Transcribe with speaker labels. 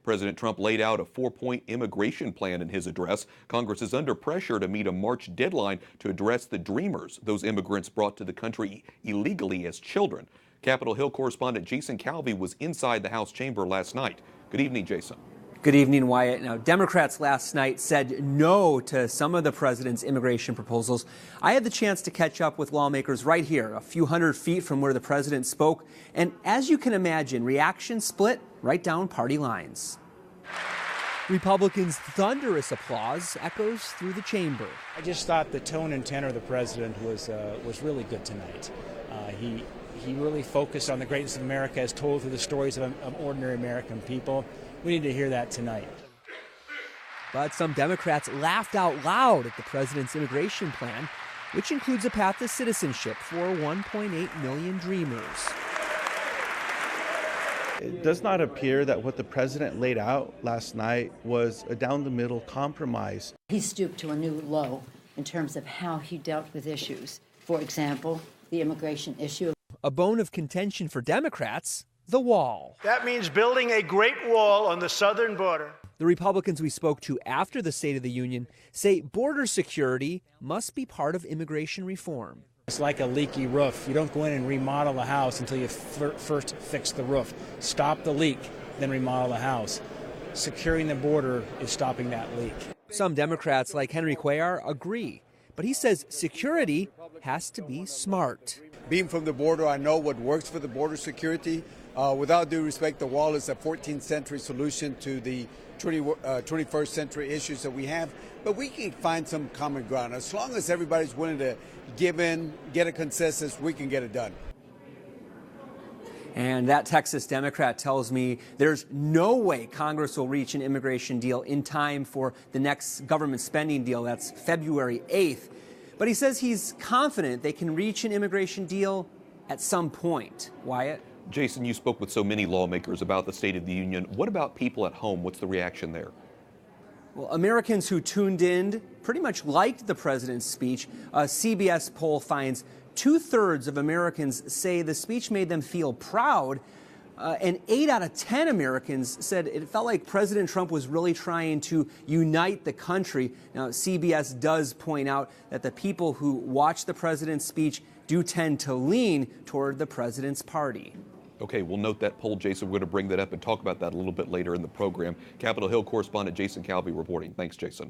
Speaker 1: President Trump laid out a 4-point immigration plan in his address. Congress is under pressure to meet a March deadline to address the dreamers, those immigrants brought to the country illegally as children. Capitol Hill correspondent Jason Calvi was inside the House chamber last night. Good evening, Jason.
Speaker 2: Good evening, Wyatt. Now, Democrats last night said no to some of the president's immigration proposals. I had the chance to catch up with lawmakers right here, a few hundred feet from where the president spoke. And as you can imagine, reaction split right down party lines. Republicans' thunderous applause echoes through the chamber.
Speaker 3: I just thought the tone and tenor of the president was really good tonight. He really focused on the greatness of America as told through the stories of ordinary American people. We need to hear that tonight.
Speaker 2: But some Democrats laughed out loud at the president's immigration plan, which includes a path to citizenship for 1.8 million dreamers.
Speaker 4: It does not appear that what the president laid out last night was a down-the-middle compromise.
Speaker 5: He stooped to a new low in terms of how he dealt with issues. For example, the immigration issue.
Speaker 2: A bone of contention for Democrats, the wall.
Speaker 6: That means building a great wall on the southern border.
Speaker 2: The Republicans we spoke to after the State of the Union say border security must be part of immigration reform.
Speaker 3: It's like a leaky roof. You don't go in and remodel a house until you first fix the roof. Stop the leak, then remodel the house. Securing the border is stopping that leak.
Speaker 2: Some Democrats, like Henry Cuellar, agree. But he says security has to be smart.
Speaker 7: Being from the border, I know what works for the border security. Without due respect, the wall is a 14th century solution to the 21st century issues that we have. But we can find some common ground. As long as everybody's willing to give in, get a consensus, we can get it done.
Speaker 2: And that Texas Democrat tells me there's no way Congress will reach an immigration deal in time for the next government spending deal. That's February 8th. But he says he's confident they can reach an immigration deal at some point. Wyatt?
Speaker 1: Jason, you spoke with so many lawmakers about the State of the Union. What about people at home? What's the reaction there?
Speaker 2: Well, Americans who tuned in pretty much liked the president's speech. A CBS poll finds 2/3 of Americans say the speech made them feel proud. And 8 out of 10 Americans said it felt like President Trump was really trying to unite the country. Now, CBS does point out that the people who watch the president's speech do tend to lean toward the president's party.
Speaker 1: Okay, we'll note that poll, Jason. We're going to bring that up and talk about that a little bit later in the program. Capitol Hill correspondent Jason Calvi reporting. Thanks, Jason.